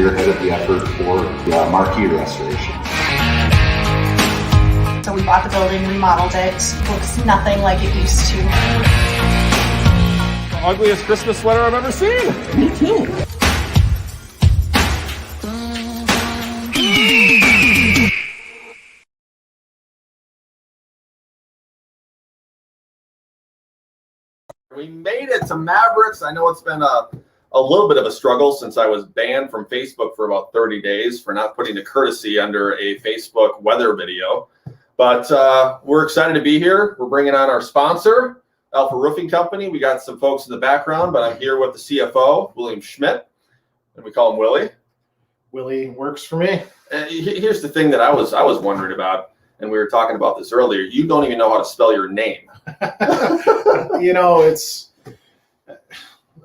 spearheaded the effort for the marquee restoration. So we bought the building, remodeled it. Looks nothing like it used to. The ugliest Christmas sweater I've ever seen. Me too. We made it to Mavericks. I know it's been a little bit of a struggle since I was banned from Facebook for about 30 days for not putting the courtesy under a Facebook weather video. But we're excited to be here. We're bringing on our sponsor, Alpha Roofing Company. We got some folks in the background, but I'm here with the CFO, William Schmidt, and we call him Willie. Willie works for me. Here's the thing that I was wondering about, and we were talking about this earlier. You don't even know how to spell your name. You know,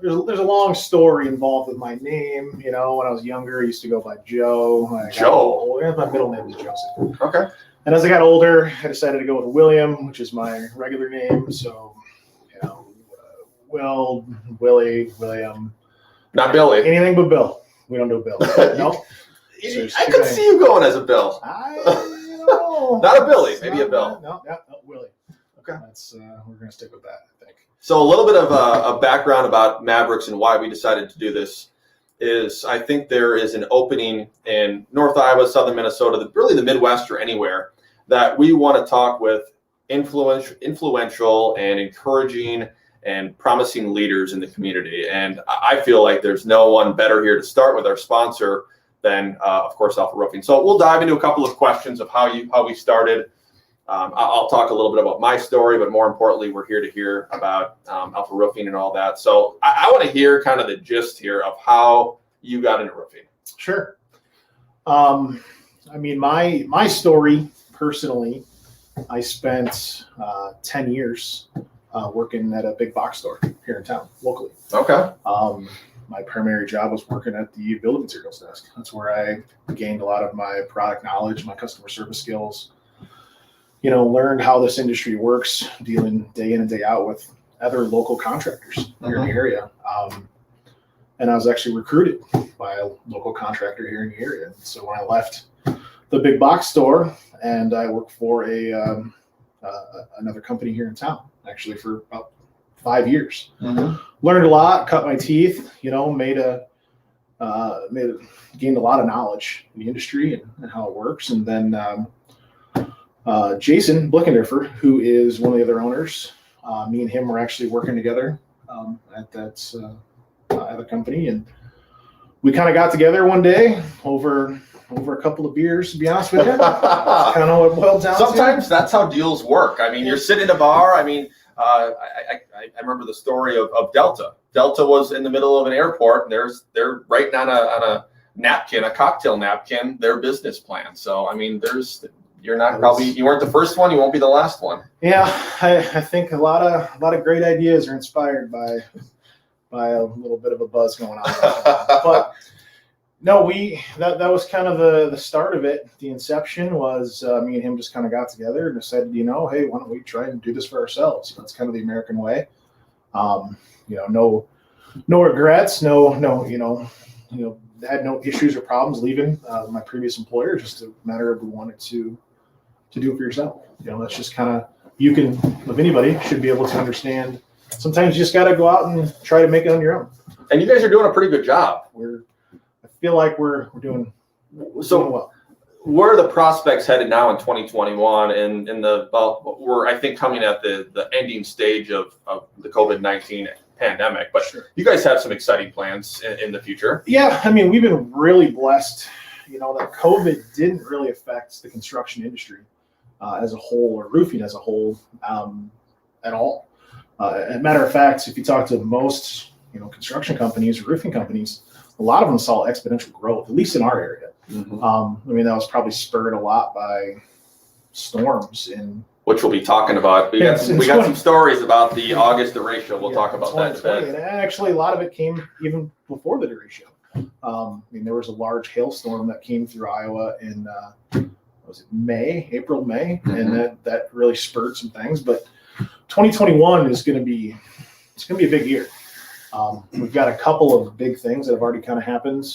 there's a long story involved with my name. You know, when I was younger, I used to go by Joe. My middle name is Joseph. Okay. And as I got older, I decided to go with William, which is my regular name. So, you know, Willie, William. Not Billy. Anything but Bill. We don't do Bill. No. I could see you going as a Bill. Not a Billy, maybe a Bill. No, Willie. Okay. We're going to stick with that, I think. So a little bit of a background about Mavericks and why we decided to do this is I think there is an opening in North Iowa, Southern Minnesota, really the Midwest or anywhere, that we want to talk with influential and encouraging and promising leaders in the community. And I feel like there's no one better here to start with our sponsor than, of course, Alpha Roofing. So we'll dive into a couple of questions of how we started. I'll talk a little bit about my story, but more importantly, we're here to hear about Alpha Roofing and all that. So I want to hear kind of the gist here of how you got into roofing. Sure. I mean, my story personally, I spent 10 years working at a big box store here in town, locally. Okay. My primary job was working at the building materials desk. That's where I gained a lot of my product knowledge, my customer service skills. You know, learned how this industry works, dealing day in and day out with other local contractors here in the area. And I was actually recruited by a local contractor here in the area. So when I left the big box store and I worked for another company here in town, actually for about 5 years. Learned a lot, cut my teeth, you know, gained a lot of knowledge in the industry and how it works. And then Jason Blickenderfer, who is one of the other owners, me and him were actually working together at that other company, and we kind of got together one day over a couple of beers. To be honest with you, that's kind of what it boiled down. Sometimes that's how deals work. I mean, you're sitting in a bar. I mean, I remember the story of Delta. Delta was in the middle of an airport, and they're writing on a napkin, a cocktail napkin, their business plan. So I mean, you weren't the first one. You won't be the last one. Yeah, I think a lot of great ideas are inspired by a little bit of a buzz going on. But no, that was kind of the start of it. The inception was me and him just kind of got together and decided, you know, hey, why don't we try and do this for ourselves? That's kind of the American way. You know, no regrets, no, had no issues or problems leaving my previous employer. Just a matter of we wanted to do it for yourself. You know, that's just kind of, if anybody should be able to understand. Sometimes you just got to go out and try to make it on your own. And you guys are doing a pretty good job. I feel like we're doing well. Where are the prospects headed now in 2021? And we're, I think, coming at the ending stage of the COVID-19 pandemic. But sure, you guys have some exciting plans in the future. Yeah, I mean, we've been really blessed, you know, that COVID didn't really affect the construction industry as a whole, or roofing as a whole, at all. As a matter of fact, if you talk to most, you know, construction companies, roofing companies, a lot of them saw exponential growth, at least in our area. I mean, that was probably spurred a lot by storms which we'll be talking about. We got some stories about the August derecho. We'll talk about that in a bit. And actually, a lot of it came even before the derecho. I mean, there was a large hailstorm that came through Iowa in was it April, May, and that really spurred some things. But 2021 is going to be a big year. We've got a couple of big things that have already kind of happened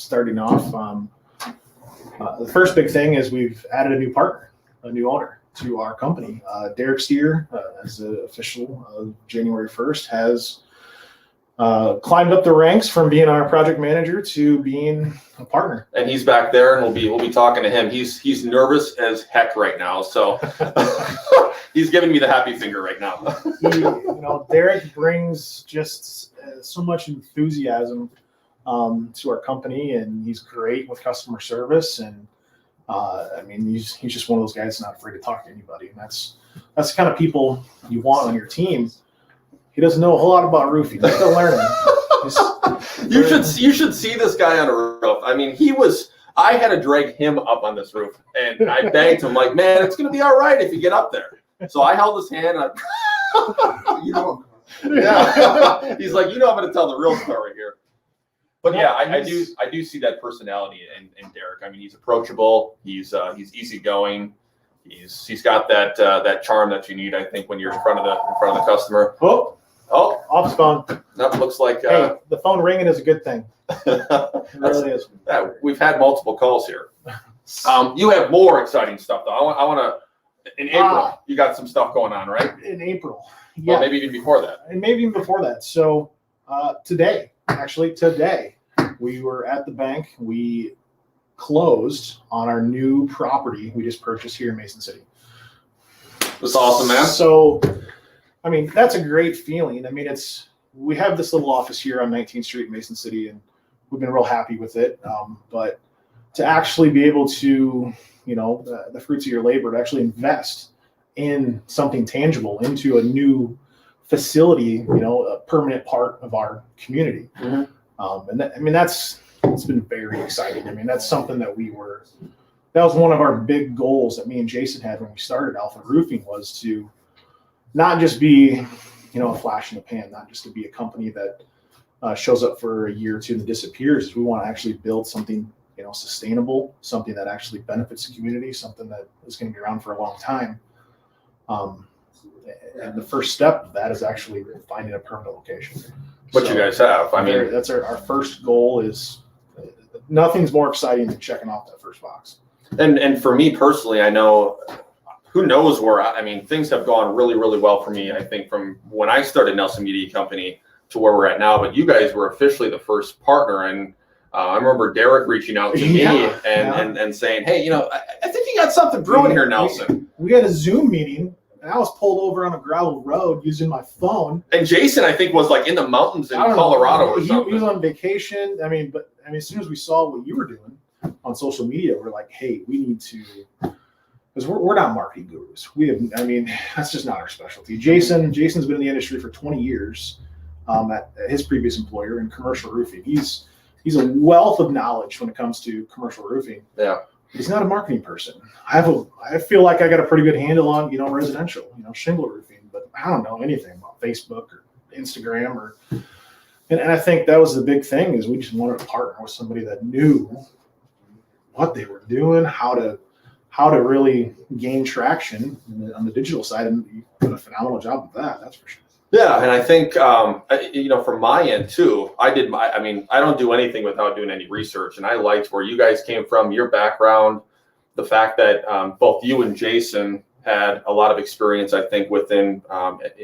starting off, the first big thing is we've added a new partner, a new owner to our company. Derek Steer, as the official January 1st, has climbed up the ranks from being our project manager to being a partner. And he's back there, and we'll be talking to him. He's nervous as heck right now, so he's giving me the happy finger right now. Derek brings just so much enthusiasm to our company, and he's great with customer service. And he's just one of those guys that's not afraid to talk to anybody, and that's the kind of people you want on your team. He doesn't know a whole lot about roofing. He's still learning. You should see this guy on a roof. I mean, I had to drag him up on this roof, and I begged him, like, man, it's going to be all right if you get up there. So I held his hand, and yeah. He's like, I'm going to tell the real story here. But yeah, I do see that personality in Derek. I mean, he's approachable. He's easygoing. He's got that charm that you need, I think, when you're in front of the customer. Oh, off his phone. That looks like hey, the phone ringing is a good thing. It really is. We've had multiple calls here. You have more exciting stuff though. I want to. In April, you got some stuff going on, right? In April, yeah. Well, maybe even before that. And maybe even before that. So today, we were at the bank. We closed on our new property we just purchased here in Mason City. That's awesome, man. So, I mean, that's a great feeling. I mean, we have this little office here on 19th Street in Mason City, and we've been real happy with it. But to actually be able to, the fruits of your labor, to actually invest in something tangible, into a new facility, a permanent part of our community. Mm-hmm. It's been very exciting. I mean, that's something that that was one of our big goals that me and Jason had when we started Alpha Roofing, was to not just be, a flash in the pan, not just to be a company that shows up for a year or two and then disappears. We want to actually build something, sustainable, something that actually benefits the community, something that is going to be around for a long time. And the first step of that is actually finding a permanent location. What you guys have. I mean, that's our first goal. Is nothing's more exciting than checking off that first box. And for me personally, I know, who knows where, things have gone really, really well for me, I think, from when I started Nelson Media Company to where we're at now. But you guys were officially the first partner. And I remember Derek reaching out to me and saying, hey, I think you got something brewing here, Nelson. We had a Zoom meeting, and I was pulled over on a gravel road using my phone. And Jason, I think, was like in the mountains in Colorado or something. He was on vacation. But as soon as we saw what you were doing on social media, we're like, hey, we need to, because we're not marketing gurus. That's just not our specialty. Jason's been in the industry for 20 years at his previous employer in commercial roofing. He's a wealth of knowledge when it comes to commercial roofing. Yeah. He's not a marketing person. I feel like I got a pretty good handle on, residential, shingle roofing, but I don't know anything about Facebook or Instagram and I think that was the big thing, is we just wanted to partner with somebody that knew what they were doing, how to really gain traction on the digital side, and you did a phenomenal job of that. That's for sure. Yeah, and I think from my end too, I don't do anything without doing any research, and I liked where you guys came from, your background, the fact that both you and Jason had a lot of experience, I think, within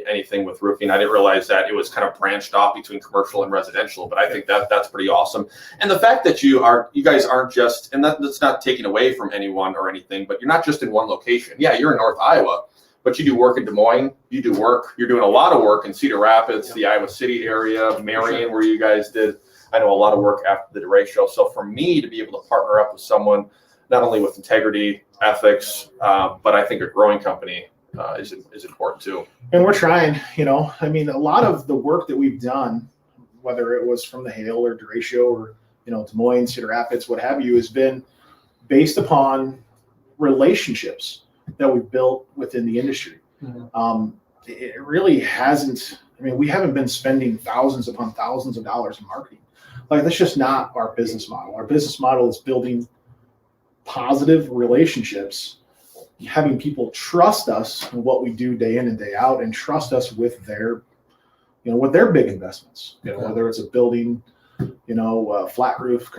anything with roofing. I didn't realize that it was kind of branched off between commercial and residential, but I think that's pretty awesome. And the fact that you guys aren't just, and that's not taken away from anyone or anything, but you're not just in one location. Yeah, you're in North Iowa, but you do work in Des Moines. You're doing a lot of work in Cedar Rapids, the Iowa City area, Marion, where you guys did, I know, a lot of work after the derecho. So for me to be able to partner up with someone, not only with integrity, ethics, but I think a growing company is important too. And we're trying, a lot of the work that we've done, whether it was from the hail or derecho or, Des Moines, Cedar Rapids, what have you, has been based upon relationships that we've built within the industry. Mm-hmm. It really hasn't, we haven't been spending thousands upon thousands of dollars in marketing. Like, that's just not our business model. Our business model is building positive relationships, having people trust us in what we do day in and day out, and trust us with their, with their big investments, whether it's a building flat roof,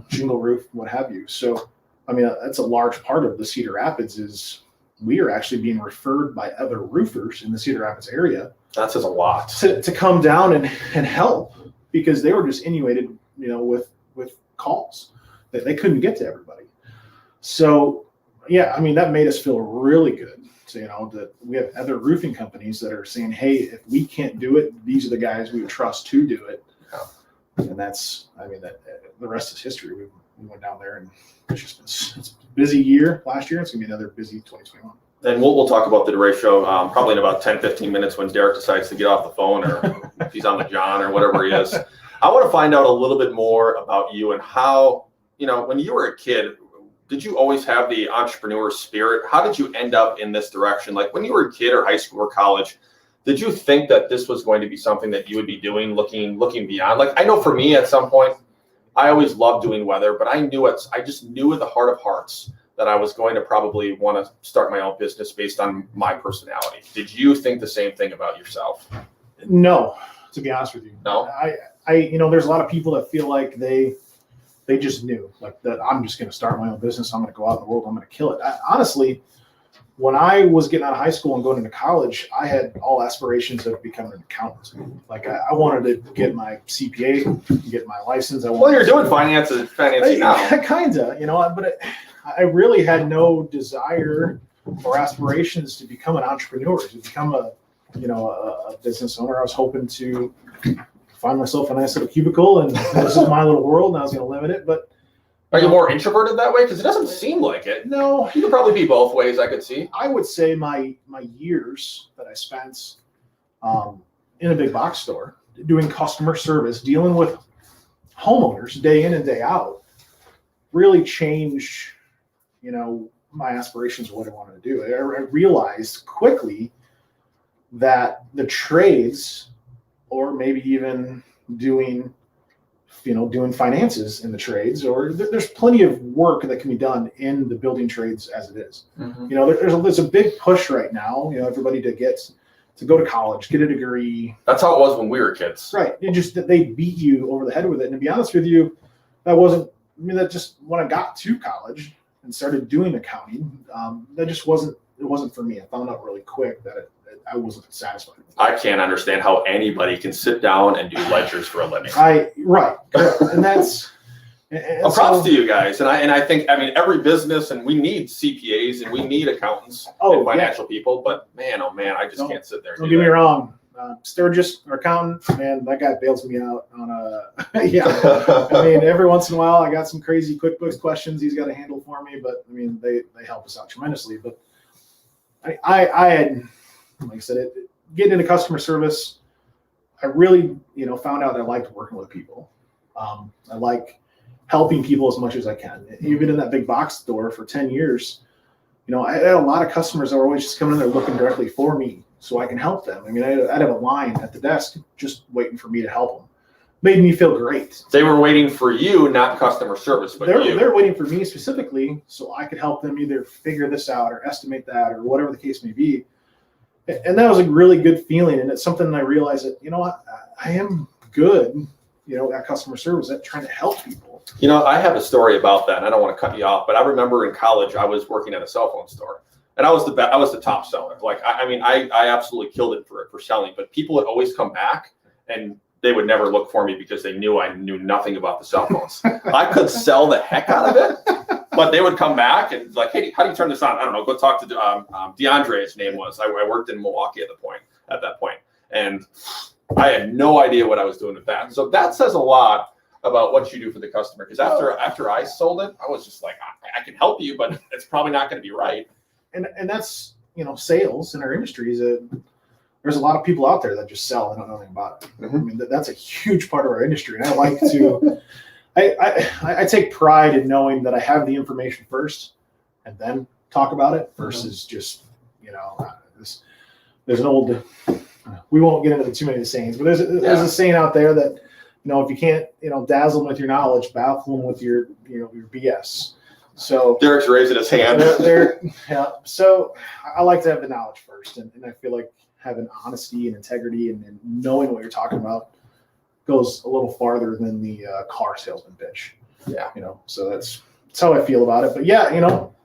shingle roof, what have you. So, I mean, that's a large part of the Cedar Rapids is we are actually being referred by other roofers in the Cedar Rapids area. That says a lot. To come down and help because they were just inundated, with calls that they couldn't get to everybody. So, yeah, I mean, that made us feel really good. So, that we have other roofing companies that are saying, hey, if we can't do it, these are the guys we would trust to do it. Yeah. And that's, I mean, the rest is history. We went down there and it's a busy year last year. It's going to be another busy 2021. And we'll talk about the ratio probably in about 10, 15 minutes when Derek decides to get off the phone or if he's on the John or whatever he is. I want to find out a little bit more about you and how, when you were a kid, did you always have the entrepreneur spirit? How did you end up in this direction? Like when you were a kid or high school or college, did you think that this was going to be something that you would be doing, looking beyond? Like I know for me at some point, I always loved doing weather, but I just knew in the heart of hearts that I was going to probably want to start my own business based on my personality. Did you think the same thing about yourself? No, to be honest with you. No. I there's a lot of people that feel like they just knew like that I'm just going to start my own business. I'm going to go out in the world. I'm going to kill it. Honestly, when I was getting out of high school and going into college, I had all aspirations of becoming an accountant. Like I wanted to get my CPA, get my license. Well, you're doing financing now. Kinda, but I really had no desire or aspirations to become an entrepreneur, to become a business owner. I was hoping to find myself a nice little cubicle and this is my little world and I was going to live in it. But are you more introverted that way? Because it doesn't seem like it. No. You could probably be both ways, I could see. I would say my years that I spent in a big box store doing customer service, dealing with homeowners day in and day out, really changed, my aspirations of what I wanted to do. I realized quickly that the trades, or maybe even doing finances in the trades, or there's plenty of work that can be done in the building trades as it is. Mm-hmm. There's a big push right now, everybody to go to college, get a degree. That's how it was when we were kids. Right. It just that they beat you over the head with it. And to be honest with you, that just when I got to college and started doing accounting, it wasn't for me. I found out really quick that I wasn't satisfied. I can't understand how anybody can sit down and do ledgers for a living. Right. And that's props to you guys. And I think every business, and we need CPAs and we need accountants and financial people, but man, oh man, I just can't sit there. Don't get me wrong. Sturgis, our accountant, man, that guy bails me out on every once in a while I got some crazy QuickBooks questions he's got to handle for me, but they help us out tremendously. But I had, like I said, getting into customer service, I really, found out I liked working with people. I like helping people as much as I can. Even in that big box store for 10 years, I had a lot of customers that were always just coming in there looking directly for me so I can help them. I'd have a line at the desk just waiting for me to help them. Made me feel great. They were waiting for you, not customer service, but you. They're waiting for me specifically so I could help them either figure this out or estimate that or whatever the case may be. And that was a really good feeling. And it's something that I realized that, I am good, at customer service, at trying to help people. I have a story about that, and I don't want to cut you off, but I remember in college, I was working at a cell phone store, and I was the top seller. Like, I absolutely killed it for selling, but people would always come back, and they would never look for me because they knew I knew nothing about the cell phones. I could sell the heck out of it, but they would come back and like, hey, how do you turn this on? I don't know. Go talk to DeAndre, his name was. I worked in Milwaukee at that point, and I had no idea what I was doing with that. So that says a lot about what you do for the customer. Because after I sold it, I was just like, I can help you, but it's probably not going to be right. And that's sales in our industry is there's a lot of people out there that just sell and don't know anything about it. Mm-hmm. That's a huge part of our industry. And I like to, I take pride in knowing that I have the information first and then talk about it versus just, there's an old, we won't get into too many of the sayings, but there's a saying out there that, if you can't, dazzle them with your knowledge, baffle them with your BS. So Derek's raising his hand. So I like to have the knowledge first. And I feel like having honesty and integrity and knowing what you're talking about goes a little farther than the car salesman pitch. Yeah. So that's how I feel about it. But yeah,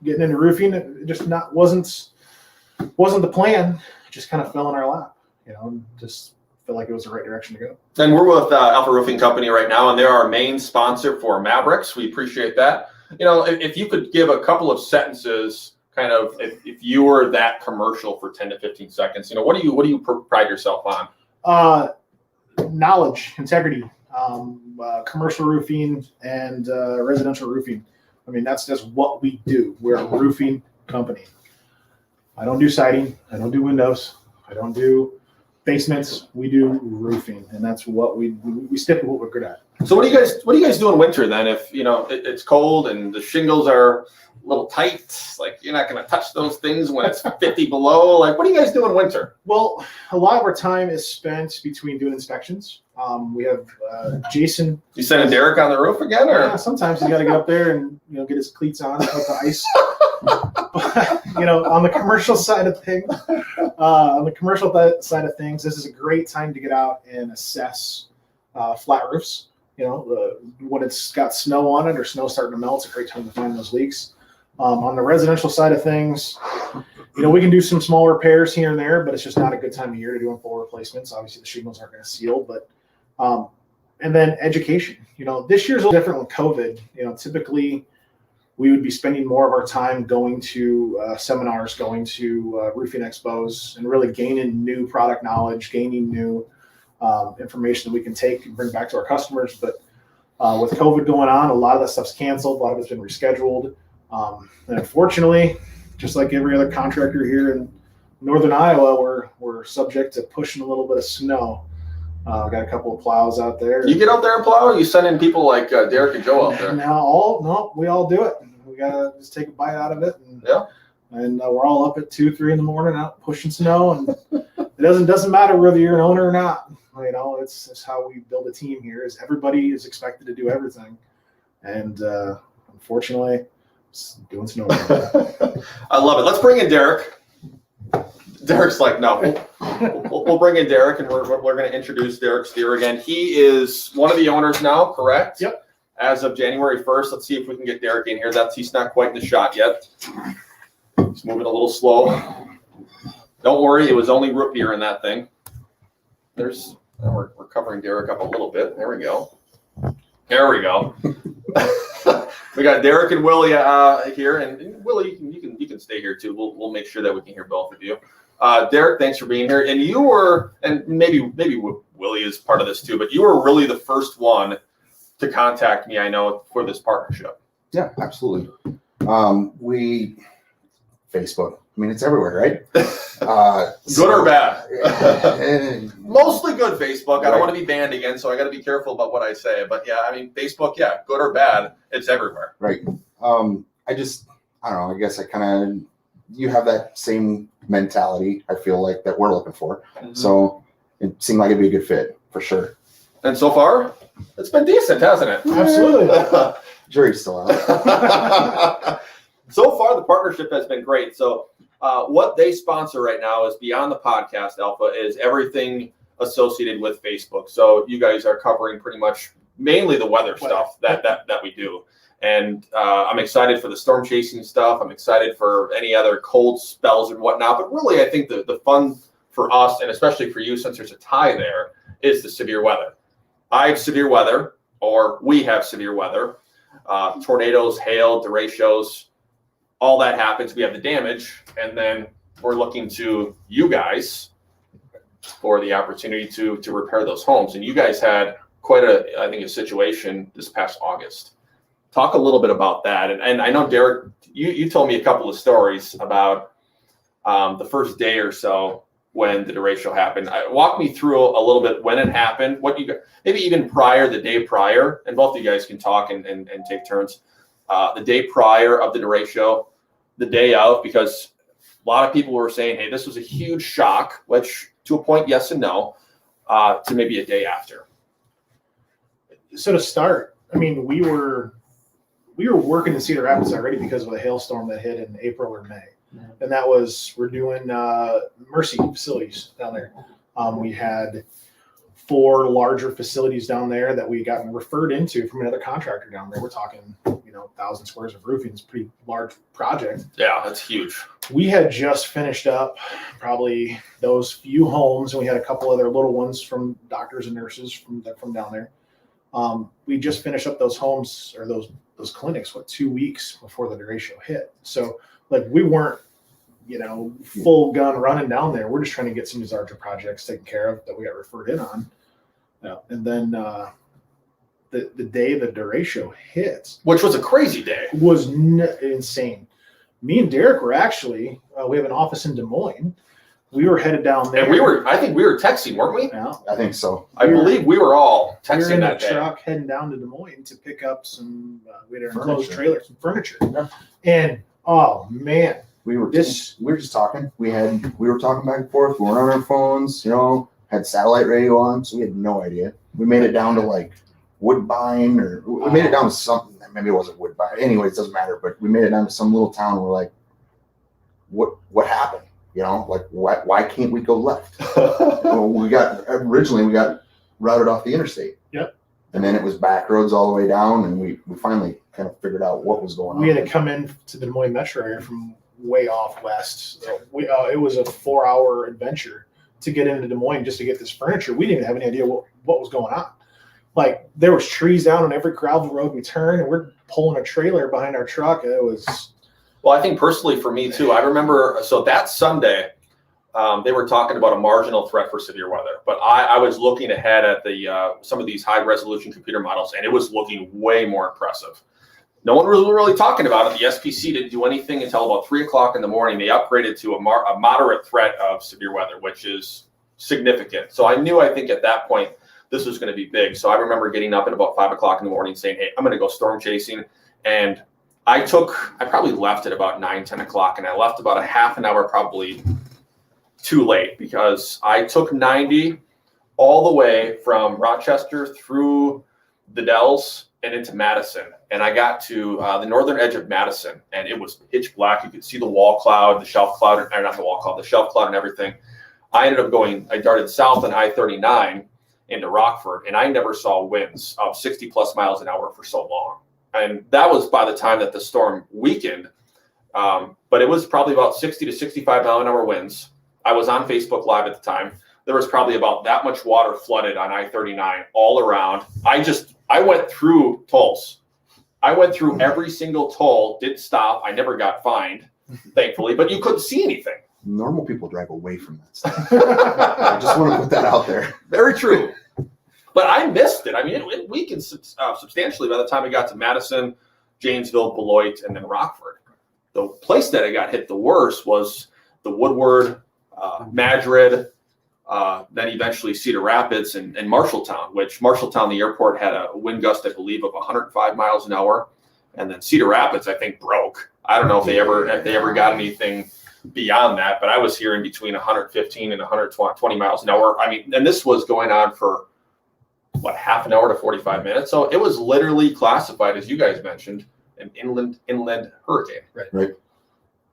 getting into roofing, it just wasn't the plan. It just kind of fell in our lap. Just felt like it was the right direction to go. And we're with Alpha Roofing Company right now, and they're our main sponsor for Mavericks. We appreciate that. If you could give a couple of sentences, kind of, if you were that commercial for 10 to 15 seconds, what do you pride yourself on? Knowledge, integrity, commercial roofing and residential roofing. I mean, that's just what we do. We're a roofing company. I don't do siding. I don't do windows. I don't do basements. We do roofing, and that's what we stick with what we're good at. So what do you guys do in winter then? If it's cold and the shingles are a little tight, like you're not going to touch those things when it's 50 below. Like, what do you guys do in winter? Well, a lot of our time is spent between doing inspections. We have Jason. You sending Derek on the roof again, or sometimes you got to get up there and get his cleats on with the ice. But, on the commercial side of things, this is a great time to get out and assess flat roofs. When it's got snow on it or snow starting to melt, it's a great time to find those leaks. On the residential side of things, we can do some small repairs here and there, but it's just not a good time of year to do full replacements. Obviously, the shingles aren't going to seal, but and then education. This year's a little different with COVID. Typically we would be spending more of our time going to seminars, going to roofing expos, and really gaining new product knowledge, gaining new information that we can take and bring back to our customers. But with COVID going on, a lot of that stuff's canceled. A lot of it's been rescheduled. And unfortunately, just like every other contractor here in northern Iowa, we're subject to pushing a little bit of snow. Got a couple of plows out there. You get out there and plow, or you send in people like Derek and Joe out there? We all do it. We gotta just take a bite out of it. And we're all up at 2, 3 in the morning out pushing snow, and it doesn't matter whether you're an owner or not. It's how we build a team here. Is everybody is expected to do everything, and unfortunately, it's doing snow. I love it. Let's bring in Derek. Derek's like, no, we'll bring in Derek, and we're going to introduce Derek Steer again. He is one of the owners now, correct? Yep. As of January 1st, let's see if we can get Derek in here. He's not quite in the shot yet. He's moving a little slow. Don't worry, it was only root beer in that thing. We're covering Derek up a little bit. There we go. We got Derek and Willie here, and Willie, you can stay here too. We'll make sure that we can hear both of you. Derek, thanks for being here. And you were, and maybe Willie is part of this too, but you were really the first one to contact me, I know, for this partnership. Yeah, absolutely. Facebook. I mean, it's everywhere, right? Good or bad? Mostly good, Facebook. I don't want to be banned again, so I got to be careful about what I say. But yeah, I mean, Facebook, yeah, good or bad, it's everywhere. Right. I don't know. I guess you have that same mentality, I feel like, that we're looking for. Mm-hmm. So it seemed like it'd be a good fit for sure. And so far, it's been decent, hasn't it? Absolutely. Jury's still out. So far, the partnership has been great. So what they sponsor right now is beyond the podcast, Alpha, is everything associated with Facebook. So you guys are covering pretty much mainly the weather stuff that we do. And I'm excited for the storm chasing stuff. I'm excited for any other cold spells and whatnot. But really, I think the fun for us, and especially for you, since there's a tie there, is the severe weather. I have severe weather, or we have severe weather. Tornadoes, hail, derechos, all that happens. We have the damage, and then we're looking to you guys for the opportunity to repair those homes. And you guys had quite a situation this past August. Talk a little bit about that. And I know, Derek, you told me a couple of stories about the first day or so when the derecho happened. Walk me through a little bit when it happened, what you got, maybe even the day prior, and both of you guys can talk and take turns. The day prior of the derecho, the day of, because a lot of people were saying, hey, this was a huge shock, which to a point, yes and no, to maybe a day after. So to start, I mean, we were working in Cedar Rapids already because of a hailstorm that hit in April or May. And that was, we're doing Mercy facilities down there. We had 4 larger facilities down there that we got referred into from another contractor down there. We're talking, 1,000 squares of roofing. It's a pretty large project. Yeah, that's huge. We had just finished up probably those few homes, and we had a couple other little ones from doctors and nurses from down there. We just finished up those homes or those clinics 2 weeks before the derecho hit. So like we weren't full gun running down there. We're just trying to get some of these larger projects taken care of that we got referred in on. And then the day the derecho hit, Which was a crazy day. was insane. Me and Derek were actually, we have an office in Des Moines. We were headed down there. And I think we were texting, weren't we? Yeah. I think so. I believe we were all We were texting in that a day. truck heading down to Des Moines to pick up some, we had an Furniture. enclosed trailer, some furniture. Yeah. And, oh man, We were This- just talking. We were talking back and forth. We weren't on our phones, had satellite radio on, so we had no idea. We made it down to like Woodbine, or we made it down to something. Maybe it wasn't Woodbine. Anyways, it doesn't matter. But we made it down to some little town. And we're like, what happened? Like why can't we go left? Well, we got routed off the interstate. Yep. And then it was back roads all the way down, and we finally kind of figured out what was going on. we had to come in to the Des Moines metro area from way off west. So it was a 4-hour adventure to get into Des Moines just to get this furniture. We didn't even have any idea what was going on. Like there was trees down on every gravel road we turned, and we're pulling a trailer behind our truck. It was. Well, I think personally for me too, I remember, so that Sunday, they were talking about a marginal threat for severe weather, but I was looking ahead at some of these high resolution computer models, and it was looking way more impressive. No one was really talking about it. The SPC didn't do anything until about 3 o'clock in the morning. They upgraded to a moderate threat of severe weather, which is significant. So I think at that point, this was going to be big. So I remember getting up at about 5 o'clock in the morning saying, hey, I'm going to go storm chasing. And I probably left at about 9, 10 o'clock, and I left about a half an hour probably too late, because I took 90 all the way from Rochester through the Dells and into Madison. And I got to the northern edge of Madison, and it was pitch black. You could see the wall cloud, the shelf cloud, or not the wall cloud, the shelf cloud and everything. I darted south on I-39 into Rockford, and I never saw winds of 60 plus miles an hour for so long. And that was by the time that the storm weakened. But it was probably about 60 to 65 mile an hour winds. I was on Facebook Live at the time. There was probably about that much water flooded on I-39 all around. I went through tolls. I went through every single toll, didn't stop. I never got fined, thankfully, but you couldn't see anything. Normal people drive away from that stuff. I just want to put that out there. Very true. But I missed it. I mean, it weakened substantially by the time I got to Madison, Janesville, Beloit, and then Rockford. The place that I got hit the worst was the Woodward, Madrid, then eventually Cedar Rapids and Marshalltown, which Marshalltown, the airport, had a wind gust, I believe, of 105 miles an hour. And then Cedar Rapids, I think, broke. I don't know if they ever got anything beyond that, but I was hearing between 115 and 120 miles an hour. I mean, and this was going on for half an hour to 45 minutes. So it was literally classified, as you guys mentioned, an inland hurricane. Right. It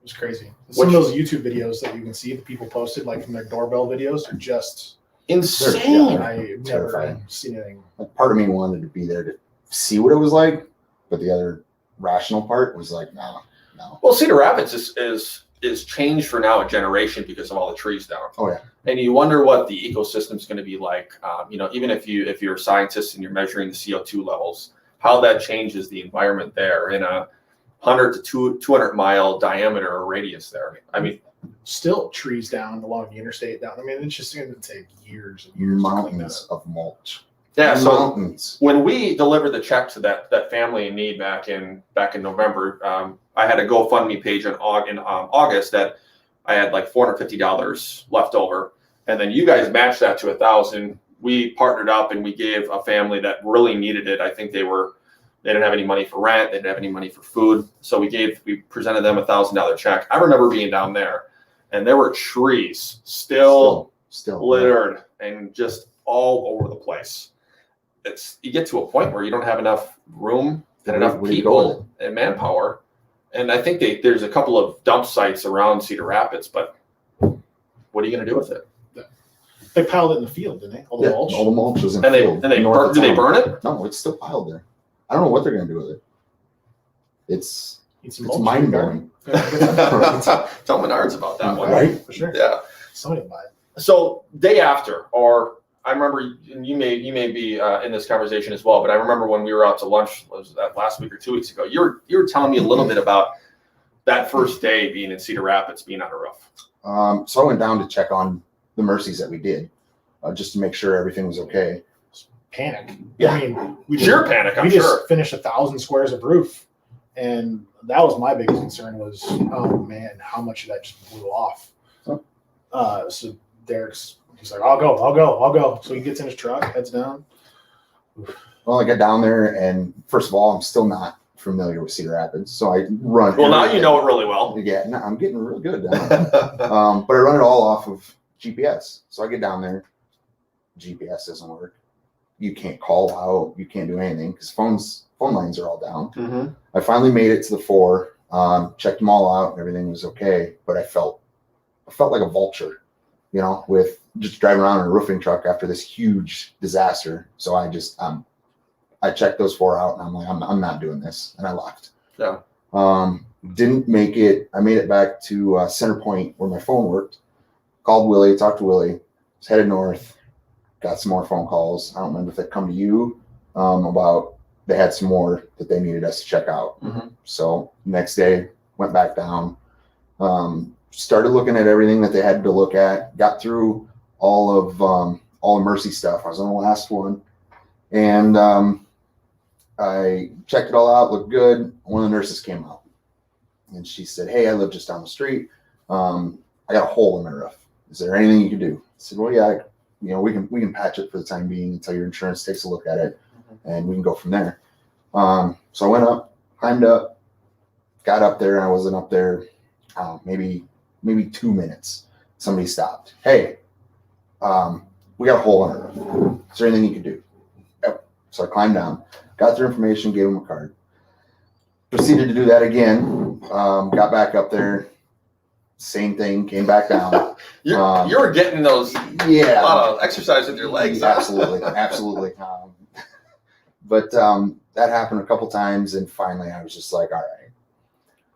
was crazy. Some of those YouTube videos that you can see the people posted, like from their doorbell videos, are just insane. I've Terrifying. never seen anything. Like, part of me wanted to be there to see what it was like, but the other rational part was like, no. Well, Cedar Rapids is changed for now a generation because of all the trees down. Oh yeah. And you wonder what the ecosystem is going to be like. Even if you're a scientist and you're measuring the CO2 levels, how that changes the environment there in a 100 to 200 mile diameter or radius there. I mean, still trees down along the interstate down. I mean, it's just going to take years and years to clean that Mountains up. of mulch. yeah. So Mountains. when we delivered the check to that family in need back in November, I had a GoFundMe page in August that I had like $450 left over, and then you guys matched that to $1,000. We partnered up and we gave a family that really needed it. I think they didn't have any money for rent, they didn't have any money for food, so we presented them $1,000 check. I remember being down there, and there were trees still littered and just all over the place. You get to a point where you don't have enough room and enough people and manpower. And I think there's a couple of dump sites around Cedar Rapids, but what are you going to do with it? They piled it in the field, didn't they? All the Yeah, mulch. all the mulch was in And the field. they north of do they town. burn it? No, it's still piled there. I don't know what they're gonna do with it. It's Eat some it's mulch mind in your garden. blowing. Tell Menards about that one. Right? For sure. Yeah. Somebody will buy it. So day after, or I remember, and you may be in this conversation as well, but I remember when we were out to lunch, was that last week or 2 weeks ago? You were telling me a little bit about that first day being in Cedar Rapids, being on a roof. So I went down to check on the Mercies that we did, just to make sure everything was okay. Panic. Yeah. I mean, we Sheer just, panic, I'm we sure. just finished 1,000 squares of roof, and that was my biggest concern. Was, oh man, how much of that just blew off? So he's like, I'll go. So he gets in his truck, heads down. Well, I got down there, and first of all, I'm still not familiar with Cedar Rapids, so I run. Well, now you know it really well. Yeah, no, I'm getting real good down there. But I run it all off of GPS. So I get down there, GPS doesn't work. You can't call out, you can't do anything because phone lines are all down. Mm-hmm. I finally made it to the 4, checked them all out, and everything was okay. But I felt like a vulture, with just driving around in a roofing truck after this huge disaster. So I just I checked those 4 out, and I'm like, I'm not doing this, and I left. Yeah. Didn't make it. I made it back to Center Point where my phone worked. Called Willie, talked to Willie. Was headed north. Got some more phone calls. I don't remember if they come to you about they had some more that they needed us to check out. Mm-hmm. So next day went back down. Started looking at everything that they had to look at. Got through all the Mercy stuff. I was on the last one, and I checked it all out. Looked good. One of the nurses came out, and she said, "Hey, I live just down the street. I got a hole in my roof. Is there anything you can do?" I said, "Well, yeah, we can patch it for the time being until your insurance takes a look at it, and we can go from there." So I went up, climbed up, got up there, and I wasn't up there maybe 2 minutes. Somebody stopped. "Hey, we got a hole in our roof. Is there anything you can do?" Yep. So I climbed down, got their information, gave them a card. Proceeded to do that again. Got back up there. Same thing, came back down. You were getting those a lot of exercise with your legs. Huh? Absolutely. But that happened a couple times, and finally I was just like, all right.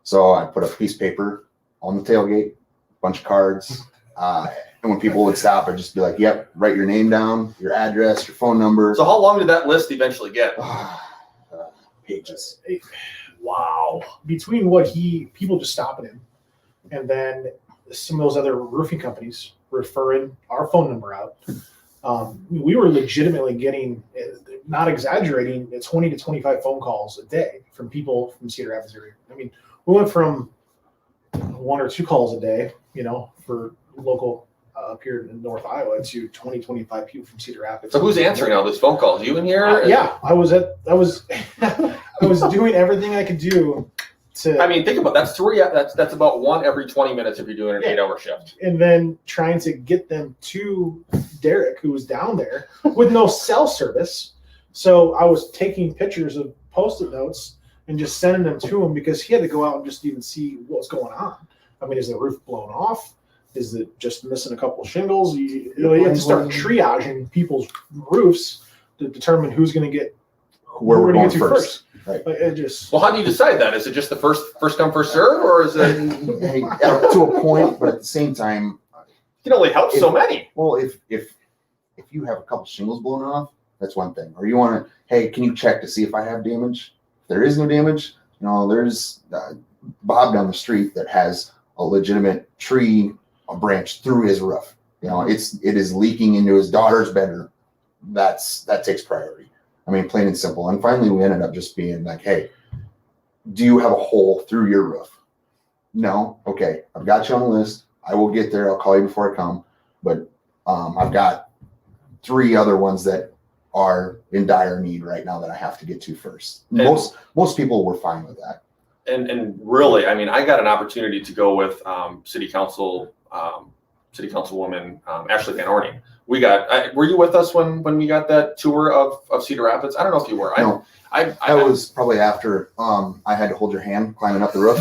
So I put a piece of paper on the tailgate, bunch of cards, and when people would stop, I'd just be like, "Yep, write your name down, your address, your phone number." So how long did that list eventually get? Pages. Wow. Between people just stopping him, and then some of those other roofing companies referring our phone number out, we were legitimately getting, not exaggerating, 20 to 25 phone calls a day from people from Cedar Rapids area. I mean, we went from 1 or 2 calls a day, for local up here in North Iowa, to 20, 25 people from Cedar Rapids. So who's answering all these phone calls? You in here? Yeah, I was I was doing everything I could do to. I mean, think about it. That's about 1 every 20 minutes if you're doing an 8-hour shift. And then trying to get them to Derek, who was down there with no cell service. So I was taking pictures of Post-it notes and just sending them to him because he had to go out and just even see what's going on. I mean, is the roof blown off? Is it just missing a couple of shingles? You have to start triaging people's roofs to determine who's going to get Where we're going to first. Right. Like, it just. Well, how do you decide that? Is it just the first come, first serve, or is it? Hey, to a point, but at the same time, You can only help so many. well, if you have a couple shingles blown off, that's one thing. Or you want to, hey, can you check to see if I have damage? If there is no damage, there's Bob down the street that has a legitimate tree, a branch through his roof. It is leaking into his daughter's bedroom. That takes priority. I mean, plain and simple. And finally, we ended up just being like, hey, do you have a hole through your roof? No. Okay, I've got you on the list. I will get there. I'll call you before I come. But I've got 3 other ones that are in dire need right now that I have to get to first. Most people were fine with that. And really, I mean, I got an opportunity to go with City Councilwoman Ashley Van Orning. Were you with us when we got that tour of Cedar Rapids? I don't know if you were. No. That was probably after I had to hold your hand climbing up the roof.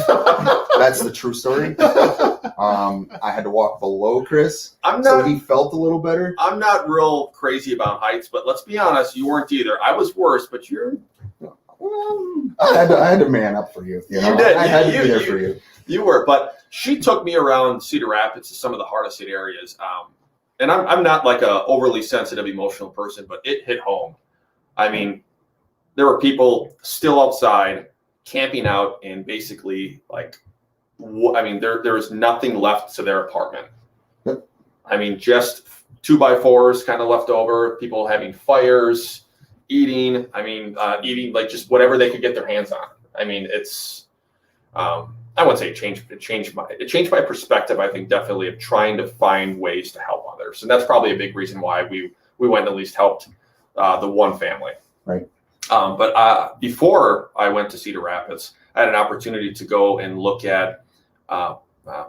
That's the true story. I had to walk below Chris, so he felt a little better. I'm not real crazy about heights, but let's be honest, you weren't either. I was worse, but you're. I had to man up for you. You know? You did. I had to be there for you. You were, but she took me around Cedar Rapids to some of the hardest hit areas. And I'm not like a overly sensitive, emotional person, but it hit home. I mean, there were people still outside camping out in basically like, there was nothing left to their apartment. Yep. I mean, just 2x4s kind of left over, people having fires, eating like just whatever they could get their hands on. I mean, it's, I wouldn't say it changed my perspective, I think, definitely, of trying to find ways to help others. And that's probably a big reason why we went and at least helped the one family. Right. But before I went to Cedar Rapids, I had an opportunity to go and look at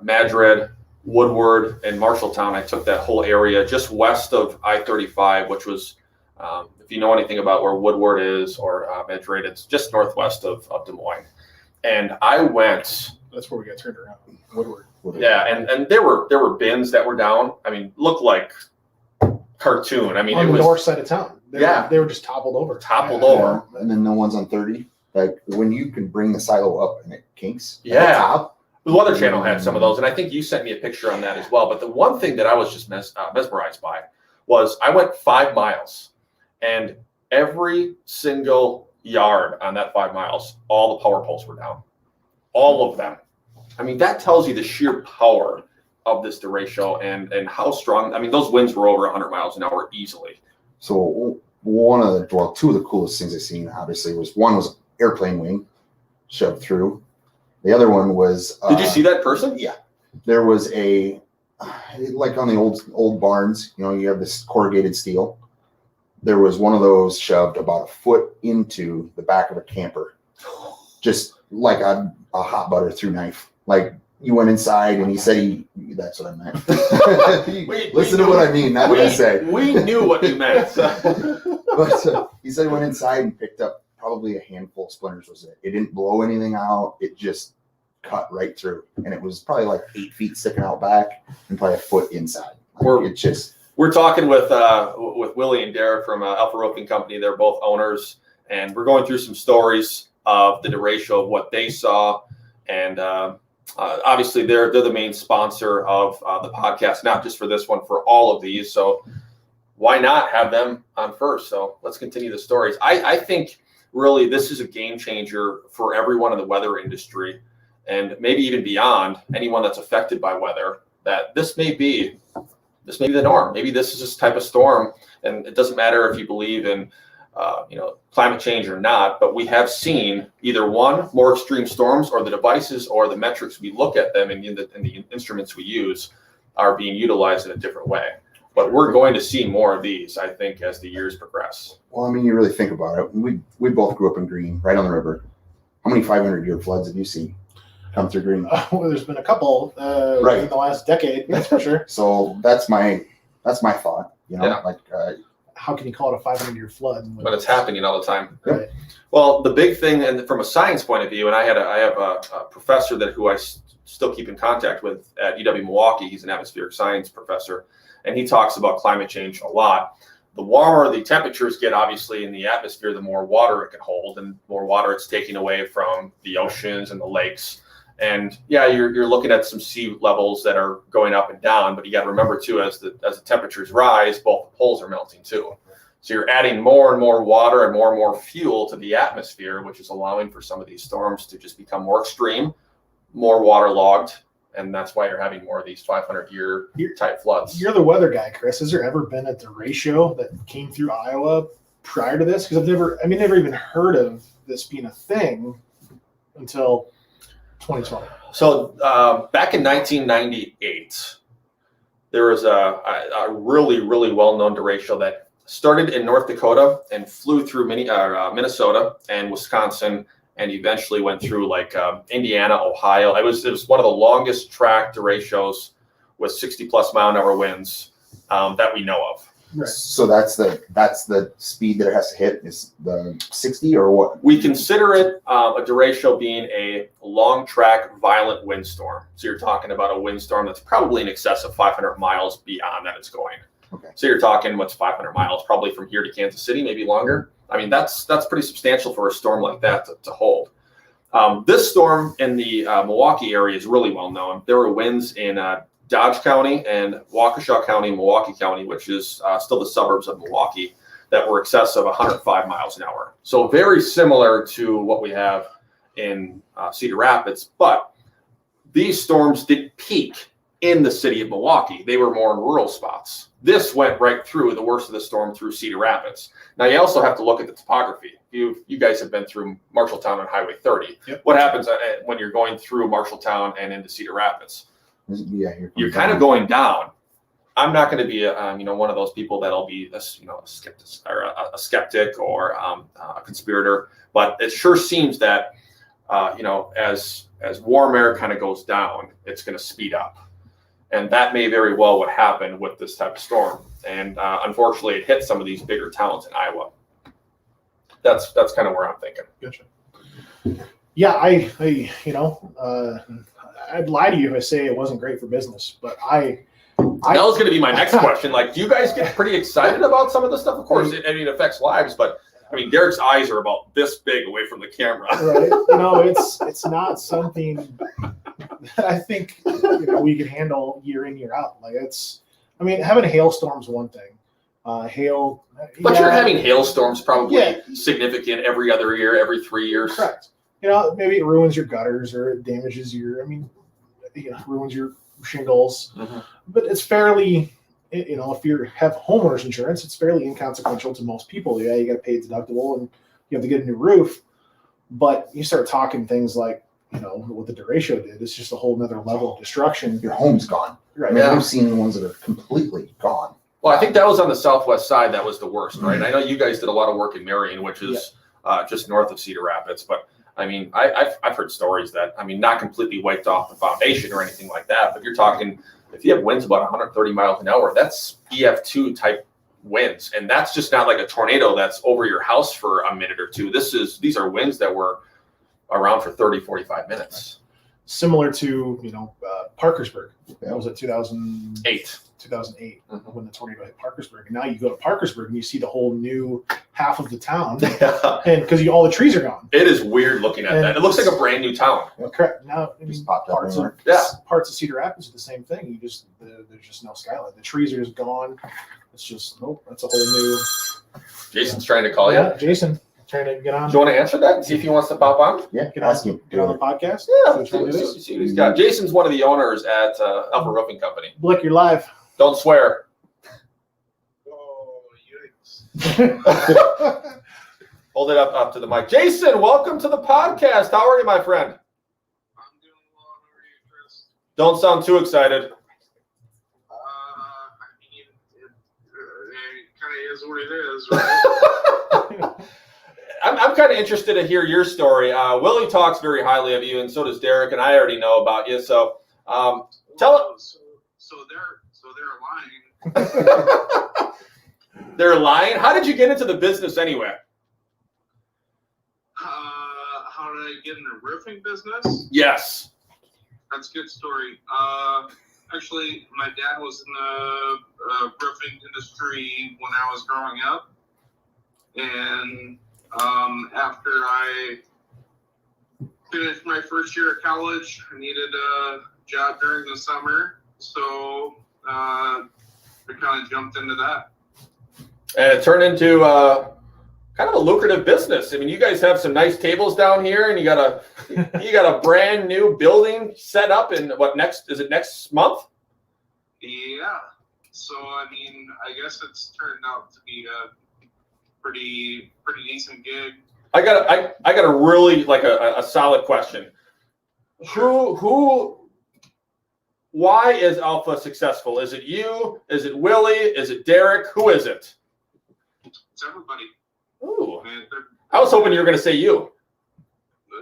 Madrid, Woodward, and Marshalltown. I took that whole area just west of I-35, which was, if you know anything about where Woodward is or Madrid, it's just northwest of Des Moines. And I went. That's where we got turned around. Woodward. Yeah, and there were bins that were down. I mean, looked like cartoon. I mean, on it the was north side of town. They were just toppled over. over. And then the ones on 30, like when you can bring the silo up and it kinks. Yeah. At the top. The Weather Channel had some of those, and I think you sent me a picture on that as well. But the one thing that I was just mesmerized by was I went 5 miles, and every single yard on that 5 miles, all the power poles were down. All of them. I mean, that tells you the sheer power of this derecho and how strong. I mean, those winds were over 100 miles an hour easily. So two of the coolest things I've seen, obviously, was airplane wing shoved through. The other one was. Did you see that person? Yeah. There was like on the old barns, you know, you have this corrugated steel. There was one of those shoved about a foot into the back of a camper, just like a hot butter through knife. Like you went inside and he said that's what I meant. Listen to what I mean, not what I say. We knew what you meant. But he said he went inside and picked up probably a handful of splinters was it. It didn't blow anything out. It just cut right through. And it was probably like 8 feet sticking out back and probably a foot inside. We're talking with Willie and Derek from Alpha Roofing Company. They're both owners, and we're going through some stories of the derecho of what they saw. And obviously, they're the main sponsor of the podcast, not just for this one, for all of these. So why not have them on first? So let's continue the stories. I think really this is a game changer for everyone in the weather industry, and maybe even beyond anyone that's affected by weather. That this may be the norm. Maybe this is this type of storm, and it doesn't matter if you believe in climate change or not, but we have seen either one, more extreme storms, or the devices or the metrics we look at them and the instruments we use are being utilized in a different way. But we're going to see more of these, I think, as the years progress. Well, I mean, you really think about it. We both grew up in Greene, right on the river. How many 500-year floods have you seen come through Greene? Well, there's been a couple in the last decade, that's for sure. So that's my thought. You know, how can you call it a 500-year flood? But it's happening all the time. Right. Well, the big thing, and from a science point of view, and I have a professor who I still keep in contact with at UW Milwaukee. He's an atmospheric science professor, and he talks about climate change a lot. The warmer the temperatures get, obviously, in the atmosphere, the more water it can hold, and more water it's taking away from the oceans and the lakes. And yeah, you're looking at some sea levels that are going up and down, but you got to remember too, as the temperatures rise, both the poles are melting too. So you're adding more and more water and more fuel to the atmosphere, which is allowing for some of these storms to just become more extreme, more waterlogged, and that's why you're having more of these 500-year type floods. You're the weather guy, Chris. Has there ever been a derecho that came through Iowa prior to this? Because I've never even heard of this being a thing until 2020. So back in 1998, there was a really, really well-known derecho that started in North Dakota and flew through Minnesota and Wisconsin, and eventually went through like Indiana, Ohio. It was one of the longest track derechos with 60+ mile-an-hour winds that we know of. Right. So that's the speed that it has to hit is the 60 or what? We consider it a derecho being a long track violent windstorm. So you're talking about a windstorm that's probably in excess of 500 miles beyond that it's going. Okay. So you're talking what's 500 miles, probably from here to Kansas City, maybe longer. I mean, that's pretty substantial for a storm like that to hold. This storm in the Milwaukee area is really well known. There were winds in Dodge County and Waukesha County, Milwaukee County, which is still the suburbs of Milwaukee, that were excess of 105 miles an hour. So very similar to what we have in Cedar Rapids, but these storms didn't peak in the city of Milwaukee. They were more in rural spots. This went right through the worst of the storm through Cedar Rapids. Now you also have to look at the topography. You guys have been through Marshalltown on Highway 30. Yep. What happens when you're going through Marshalltown and into Cedar Rapids? Yeah, You're kind of going down. I'm not going to be one of those people that'll be a skeptic or a conspirator, but it sure seems that as warm air kind of goes down, it's going to speed up. And that may very well what happened with this type of storm. And unfortunately, it hit some of these bigger towns in Iowa. That's kind of where I'm thinking. Gotcha. Yeah, I'd lie to you if I say it wasn't great for business, but that was going to be my next question. Like, do you guys get pretty excited about some of this stuff? Of course, it affects lives, but I mean, Derek's eyes are about this big away from the camera. Right. It's not something that I think we can handle year in, year out. Like having a hailstorm's one thing. But you're having hailstorms probably significant every other year, every 3 years. Correct. Maybe it ruins your gutters or it damages ruins your shingles. Mm-hmm. But it's fairly, if you have homeowners insurance, it's fairly inconsequential to most people. Yeah, you got to pay a deductible and you have to get a new roof. But you start talking things like, what the derecho did. It's just a whole nother level of destruction. Your home's gone. Right. I mean, I've seen ones that are completely gone. Well, I think that was on the southwest side. That was the worst, right? Mm-hmm. I know you guys did a lot of work in Marion, which is just north of Cedar Rapids. But I mean, I've heard stories that, not completely wiped off the foundation or anything like that. But you're talking, if you have winds about 130 miles an hour, that's EF2 type winds. And that's just not like a tornado that's over your house for a minute or two. These are winds that were around for 30, 45 minutes. Similar to, Parkersburg. That was at 2008 mm-hmm. when the tornado hit Parkersburg. And now you go to Parkersburg and you see the whole new half of the town. And because all the trees are gone. It is weird looking at that. It looks like a brand new town. Correct. Now, parts of Cedar Rapids are the same thing. There's just no skyline. The trees are just gone. It's just, that's a whole new. Jason's trying to call you. Yeah, Jason. Trying to get on. Do you want to answer that and see if he wants to pop on? Yeah, ask him. Get on the podcast. Yeah, see what he's got. Jason's one of the owners at Alpha Roofing Company. Blick, you're live. Don't swear. Oh, yikes. Hold it up to the mic. Jason, welcome to the podcast. How are you, my friend? I'm doing well. How are you, Chris? Don't sound too excited. It kind of is what it is, right? I'm kind of interested to hear your story. Willie talks very highly of you, and so does Derek, and I already know about you. So tell it. So they're lying. They're lying? How did you get into the business anyway? How did I get in the roofing business? Yes. That's a good story. Actually, my dad was in the roofing industry when I was growing up. And after I finished my first year of college, I needed a job during the summer. So I kind of jumped into that. And it turned into kind of a lucrative business. I mean, you guys have some nice tables down here, and you got a brand new building set up in next month? Yeah. So I guess it's turned out to be a pretty decent gig. I got a really a solid question. Sure. Why is Alpha successful? Is it you? Is it Willie? Is it Derek? Who is it? It's everybody. Ooh. I was hoping you were going to say you.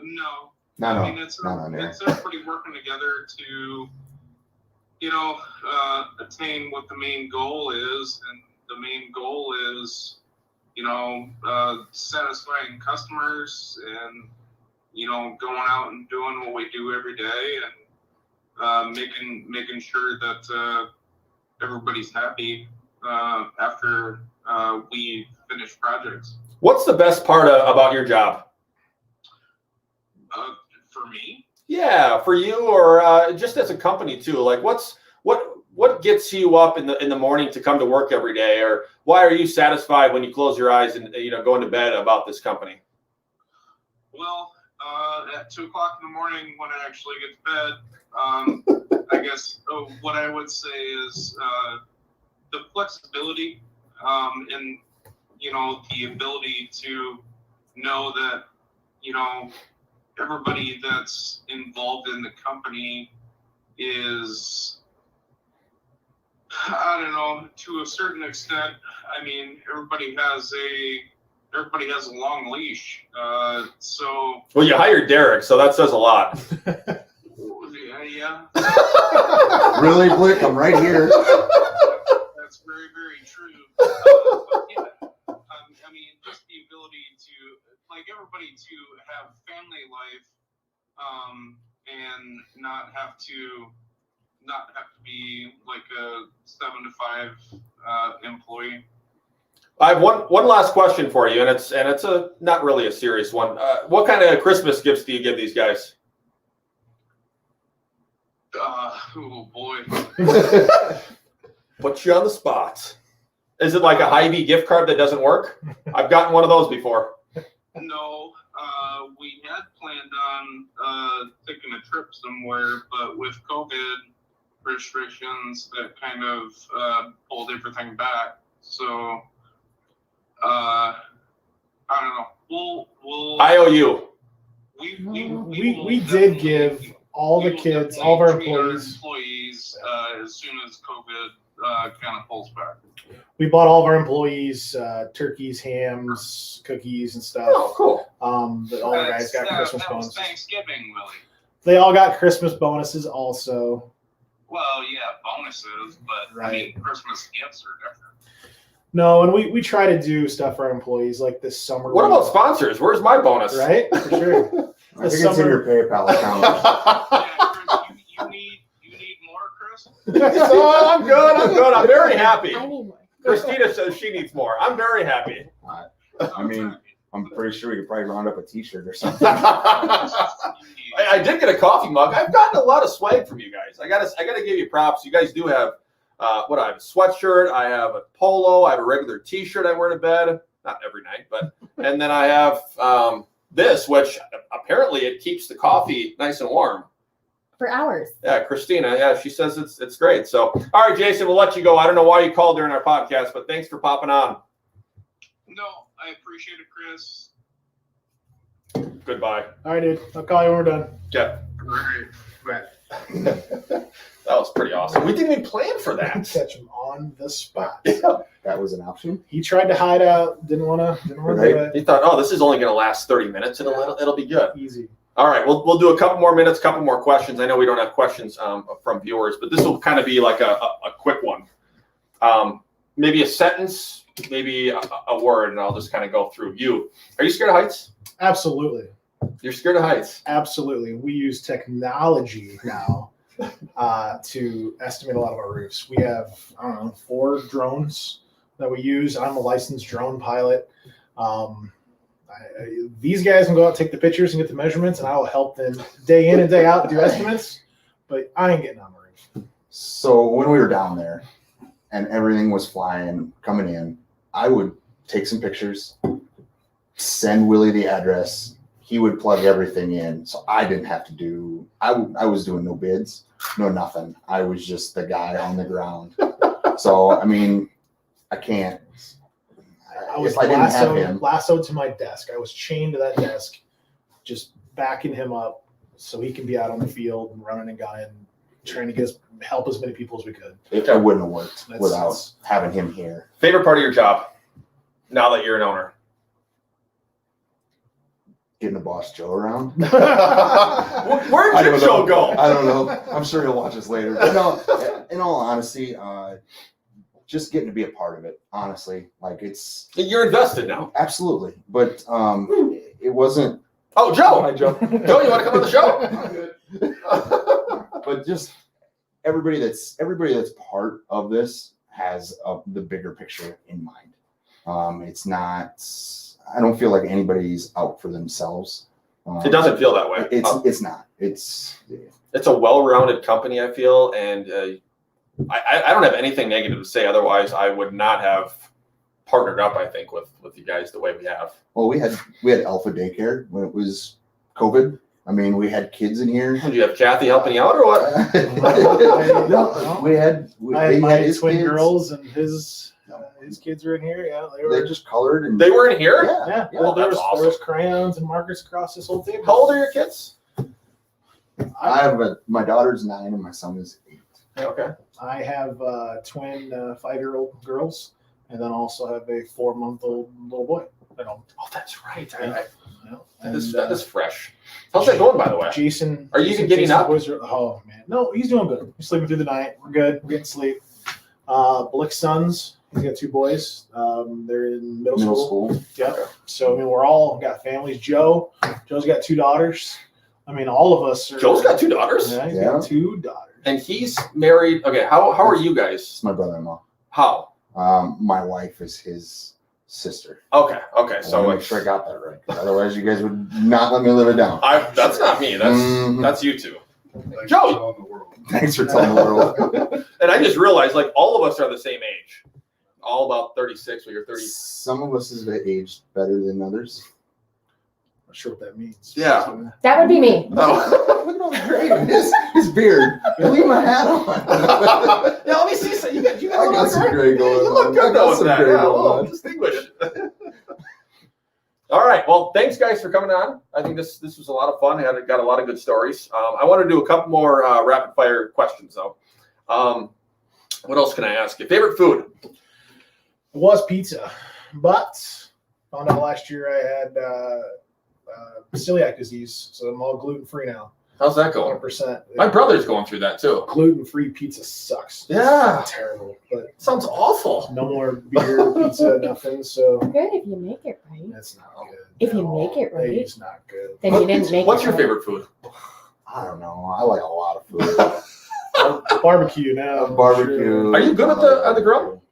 No. It's everybody working together to, attain what the main goal is. And the main is, satisfying customers and, going out and doing what we do every day and making sure that everybody's happy after we finish projects. What's the best part about your job? For me, Yeah, for you, or just as a company too. Like, what gets you up in the morning to come to work every day, or why are you satisfied when you close your eyes and go into bed about this company? well, at 2 o'clock in the morning when I actually get to bed, I guess what I would say is the flexibility and the ability to know that everybody that's involved in the company is, I don't know, to a certain extent. I mean, everybody has a long leash. So. Well, you hired Derek, so that says a lot. Yeah. Really, Blick? I'm right here. That's very, very true. But yeah, I mean, just the ability to, everybody to have family life, and not have to be like a 7 to 5 employee. I have one last question for you, and it's a not really a serious one. What kind of Christmas gifts do you give these guys? Oh boy. Put you on the spot. Is it like a Hy-Vee gift card that doesn't work? I've gotten one of those before. No, we had planned on taking a trip somewhere, but with COVID restrictions, that kind of pulled everything back. So, I don't know. We'll. I owe you. We did give all the kids, all of our employees. As soon as COVID kind of pulls back. We bought all of our employees turkeys, hams, cookies, and stuff. Oh, cool. But all the guys got Christmas that was bonuses. Thanksgiving, Willie. They all got Christmas bonuses also. Well, yeah, bonuses, but Right. I mean, Christmas gifts are different. No, and we try to do stuff for our employees like this summer. What about sponsors? Where's my bonus? Right? For sure. I think it's in your PayPal account. Yeah, Chris, you need more, Chris? Oh, I'm good. I'm very happy. I need more. Christina says she needs more. I'm very happy. I mean, I'm pretty sure we could probably round up a T-shirt or something. I did get a coffee mug. I've gotten a lot of swag from you guys. I gotta give you props. You guys do have I have a sweatshirt, I have a polo, I have a regular T-shirt I wear to bed. Not every night, but and then I have this, which apparently it keeps the coffee nice and warm. For hours. Yeah, Christina. Yeah, she says it's great. So, all right, Jason, we'll let you go. I don't know why you called during our podcast, but thanks for popping on. No, I appreciate it, Chris. Goodbye. All right, dude. I'll call you when we're done. Yeah. All right. That was pretty awesome. We didn't even plan for that. Catch him on the spot. That was an option. He tried to hide out. Didn't want to do Right. it. He thought, oh, this is only going to last 30 minutes. It'll be good. Easy. All right, we'll do a couple more minutes, couple more questions. I know we don't have questions from viewers, but this will kind of be like a quick one. Maybe a sentence, maybe a word, and I'll just kind of go through. Are you scared of heights? Absolutely. You're scared of heights? Absolutely. We use technology now to estimate a lot of our roofs. We have, 4 drones that we use. I'm a licensed drone pilot. These guys can go out, take the pictures, and get the measurements, and I will help them day in and day out do estimates. But I ain't getting on the roof. So when we were down there and everything was flying, coming in, I would take some pictures, send Willie the address. He would plug everything in. So I didn't have to do, I was doing no bids, no nothing. I was just the guy on the ground. So, I mean, I can't. I was If I didn't have him. lassoed to my desk. I was chained to that desk, just backing him up so he can be out on the field and running and gunning, trying to help as many people as we could. It wouldn't have worked without having him here. Favorite part of your job now that you're an owner? Getting the boss Joe around. Where'd your Joe go? I don't know. I'm sure he'll watch us later. But no, in all honesty, just getting to be a part of it, honestly. Like it's You're invested now. absolutely, but it wasn't. Oh, Joe. Hi, Joe. Joe, you want to come on the show? But just everybody that's part of this has the bigger picture in mind. It's not. I don't feel like anybody's out for themselves. It doesn't feel that way. It's not. It's a well-rounded company, I feel, and I don't have anything negative to say. Otherwise, I would not have partnered up, I think, with you guys the way we have. Well, we had Alpha Daycare when it was COVID. I mean, we had kids in here. Do you have Kathy helping you out or what? No, we had my his twin kids. girls and his kids were in here. Yeah, They just colored and They were in here? yeah. Well, there that's was awesome. there was crayons and markers across this whole table. How old are your kids? I have my daughter's 9 and my son is 8. Okay. I have twin 5-year-old girls, and then also have a 4-month-old little boy at home. Oh, that's right. And, That is fresh. How's that going, by the way? Jason. Are you even getting up? Oh man, no, he's doing good. He's sleeping through the night. We're good. We're getting sleep. Blick's sons. He's got 2 boys. They're in middle school. Yep. Okay. So I mean, we're all got families. Joe's got 2 daughters. I mean, all of us are. Joe's got 2 daughters? Yeah, he's Yeah. got 2 daughters. And he's married. Okay, how are you guys? It's my brother-in-law. How? My wife is his sister. Okay, I so want to make sure I got that right, 'cause otherwise you guys would not let me live it down. that's not me. That's Mhm. that's you two. Joe! Joe in the world. Thanks for telling the world. And I just realized, like, all of us are the same age. All about 36, or you're 30. Some of us is aged better than others. Not sure what that means. Yeah. That would be me. Oh. Look at all the gray in his beard. Leave my hat on. Yeah, let me see. So you got I got some gray going You look on. good I got though with some that. gray Yeah, a going little on. distinguished. All right. Well, thanks guys for coming on. I think this was a lot of fun. Got a lot of good stories. I want to do a couple more rapid fire questions though. What else can I ask you? Favorite food? It was pizza, but found out last year I had celiac disease, so I'm all gluten free now. How's that going? 100%. My brother's going through that too. Gluten free pizza sucks. Yeah. It's terrible, but Sounds awful. no more beer, pizza, nothing. So Good if you make it right. that's not good. If you make it right. It's not good. Then you didn't make What's it your right. favorite food? I don't know. I like a lot of food. Barbecue now. Barbecue. Are you good at the grill?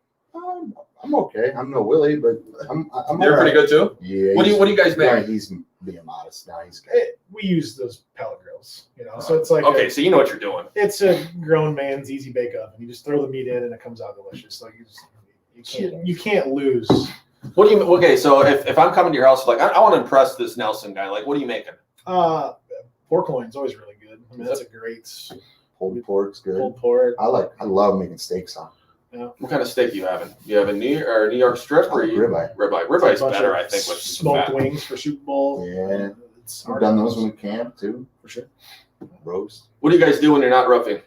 I'm okay. I'm no Willie, but I'm You're pretty good too. Yeah. What do you guys Yeah, make? he's being modest now. He's good. We use those pellet grills, so it's like Okay, so you know what you're doing. it's a grown man's easy bake oven. You just throw the meat in and it comes out delicious. Like you can't lose. What do you? Okay, so if I'm coming to your house, like I want to impress this Nelson guy, like what are you making? Pork loin's always really good. I mean, that's a great Pulled pork's good. pulled pork. I love making steaks on. What kind of steak you having? You have a New York strip or you Ribeye. ribeye? Ribeye's Bunch better, of I think, with smoked fat. wings for Super Bowl. Yeah. It's We've hard done to those lose. when we camp too. For sure. Roast. What do you guys do when you're not roofing?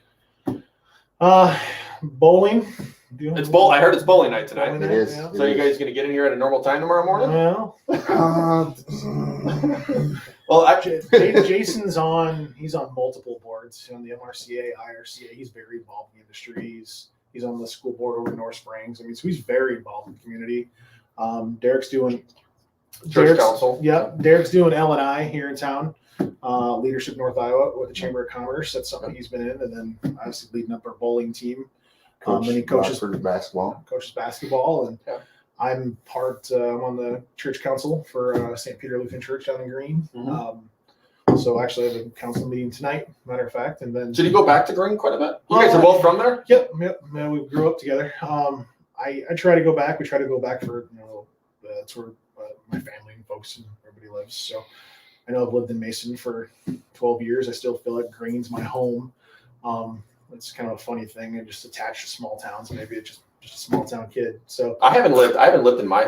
Bowling. It's bowl. I heard it's bowling night tonight. Bowling It night, is. yeah. So you guys gonna get in here at a normal time tomorrow morning? Well, Well, actually, Jason's on. He's on multiple boards on the MRCA, IRCA. He's very involved in the industry. He's on the school board over in North Springs. I mean, so he's very involved in the community. Derek's doing Church council. Yep, Derek's doing L&I here in town. Leadership North Iowa with the Chamber of Commerce. That's something he's been in, and then obviously leading up our bowling team. And he coaches Rockford basketball. basketball, and Yeah. I'm I'm on the church council for St. Peter Lutheran Church down in Green. So actually, I have a council meeting tonight, matter of fact, and then did you go back to Green quite a bit? You guys are both from there? Yep. Man, we grew up together. I try to go back. We try to go back for that's where my family and folks and everybody lives. So I know I've lived in Mason for 12 years. I still feel like Green's my home. It's kind of a funny thing. I just attached to small towns. Maybe it's just a small town kid. So I haven't lived in my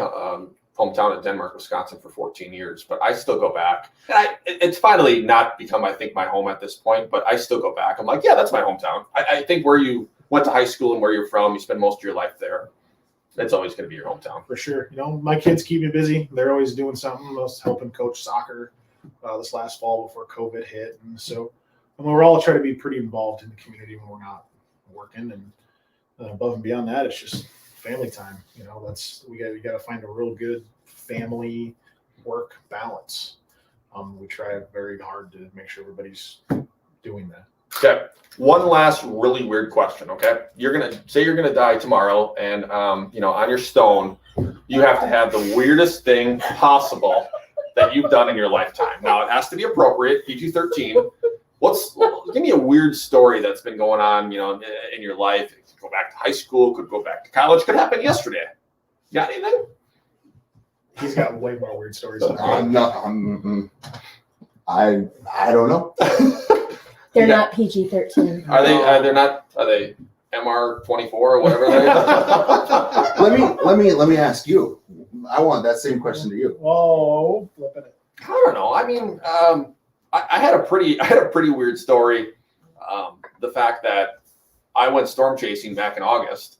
hometown of Denmark, Wisconsin for 14 years, but I still go back. And it's finally not become, I think, my home at this point, but I still go back. I'm like, yeah, that's my hometown. I think where you went to high school and where you're from, you spend most of your life there. It's always going to be your hometown. for sure, my kids keep me busy. They're always doing something. I was helping coach soccer this last fall before COVID hit, and so we're all trying to be pretty involved in the community when we're not working. And above and beyond that, it's just family time. You know, we got to find a real good family work balance. We try very hard to make sure everybody's doing that. Okay. One last really weird question. Okay. You're gonna die tomorrow, and on your stone, you have to have the weirdest thing possible that you've done in your lifetime. Now it has to be appropriate, PG-13. Give me a weird story that's been going on, in your life. It could go back to high school, could go back to college, could happen yesterday. You got anything? He's got way more weird stories. I don't know. They're not PG-13. Are they? They're not. Are they MR-24 or whatever they are? Let me ask you. I want that same question to you. Whoa, flipping it. I don't know. I mean, I had a pretty weird story. The fact that I went storm chasing back in August,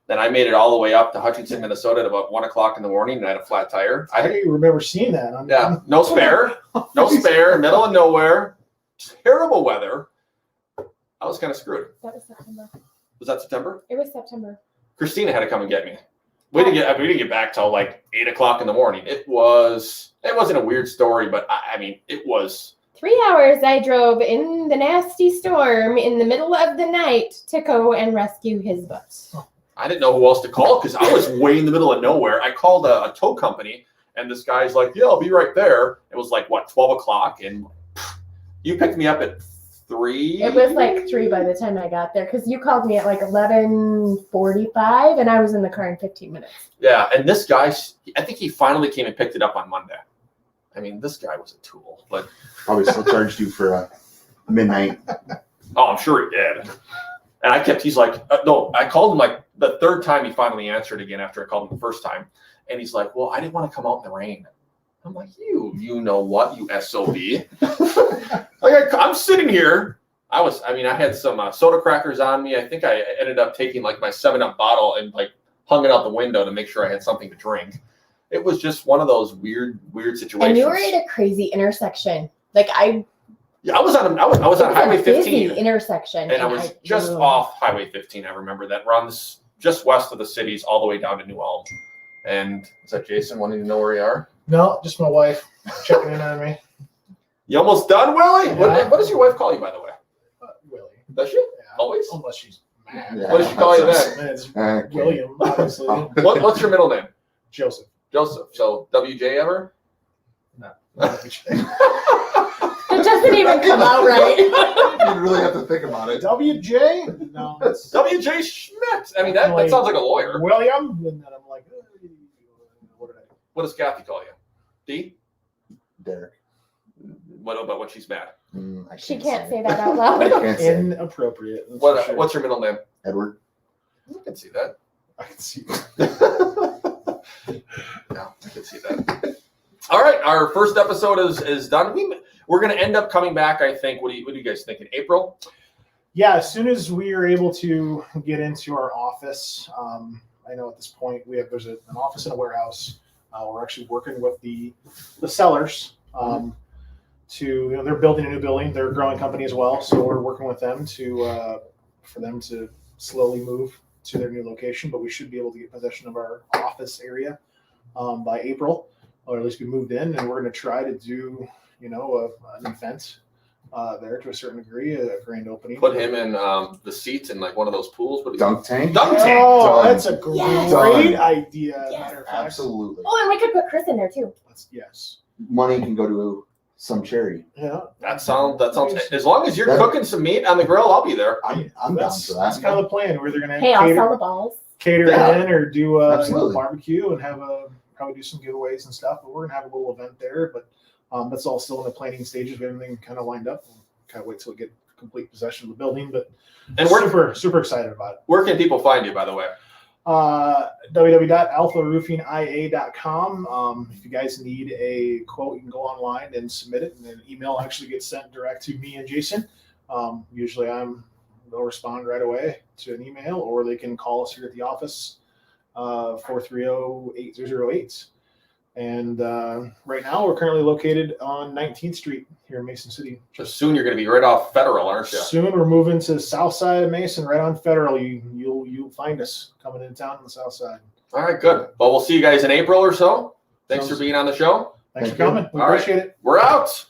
then I made it all the way up to Hutchinson, Minnesota at about 1:00 in the morning, and I had a flat tire. I remember seeing that. Yeah, no spare, middle of nowhere, terrible weather. I was kind of screwed. That was September. Was that September? It was September. Christina had to come and get me. We didn't get back till like 8:00 in the morning. It wasn't a weird story, but I mean, it was 3 hours I drove in the nasty storm in the middle of the night to go and rescue his bus. I didn't know who else to call because I was way in the middle of nowhere. I called a tow company, and this guy's like, "Yeah, I'll be right there." It was like 12:00, and you picked me up at 3. It was like 3 by the time I got there because you called me at like 11:45 and I was in the car in 15 minutes. Yeah, and this guy, I think he finally came and picked it up on Monday. I mean, this guy was a tool, but Probably still charged you for midnight. oh, I'm sure he did. And he's like, no, I called him like the third time he finally answered again after I called him the first time. And he's like, well, I didn't want to come out in the rain. I'm like, you know what, you SOB. Like, I'm sitting here. I had some soda crackers on me. I think I ended up taking like my 7-Up bottle and like hung it out the window to make sure I had something to drink. It was just one of those weird situations. And you were at a crazy intersection. Like I was on Highway 15 intersection, and I was just off Highway 15. I remember that runs just west of the cities all the way down to New Ulm. And is that Jason wanting to know where you are? No, just my wife checking in on me. You almost done, Willie? Yeah. What does your wife call you, by the way? Willie. Does she? Yeah. Always? Unless she's mad. Yeah. What does she call you then? It's Okay. William, obviously. What's your middle name? Joseph. Joseph. So WJ ever? No. It doesn't even come out right. You really have to think about it. WJ? No, it's WJ Schmidt. I mean, that sounds like a lawyer. William. And then I'm like, what did I do? What does Kathy call you? D? Derek. What about when she's mad? I She can't can't say it. that out I loud. can't say it. Inappropriate. That's for sure. What's your middle name? Edward. I can see that. I can see. No, I can see that. All right, our first episode is done. We're going to end up coming back, I think. What do you guys think? In April? Yeah, as soon as we are able to get into our office, I know at this point there's an office and a warehouse. We're actually working with the sellers they're building a new building. They're a growing company as well, so we're working with them for them to slowly move to their new location. But we should be able to get possession of our office area by April, or at least be moved in, and we're going to try to do an event there to a certain degree, a grand opening. Put him in the seats in like one of those pools. What Dunk tank. Dunk tank. Oh, Done. that's a great Done. idea. Yes. Matter of fact. Absolutely. Oh, and we could put Chris in there too. Yes. Money can go to some charity. Yeah. That sounds. As long as you're cooking some meat on the grill, I'll be there. I'm down That's for that's that. kind of the plan. Where they're going Hey, to I'll sell the balls. cater Yeah. it in or do a Absolutely. barbecue and probably do some giveaways and stuff. But we're going to have a little event there. But that's all still in the planning stages. We have everything kind of lined up. We'll kind of wait till we get complete possession of the building. But And super excited about it. where can people find you, by the way? www.alpharoofingia.com. If you guys need a quote, you can go online and submit it, and then email actually gets sent direct to me and Jason. Usually they'll respond right away to an email, or they can call us here at the office, 430-8008. And right now, we're currently located on 19th Street here in Mason City. So soon you're going to be right off Federal, aren't you? Soon we're moving to the south side of Mason, right on Federal. You'll find us coming into town on the south side. All right, good. Well, we'll see you guys in April or so. Thanks Sounds- for being on the show. Thanks Thank for coming. We All right. appreciate it. We're out.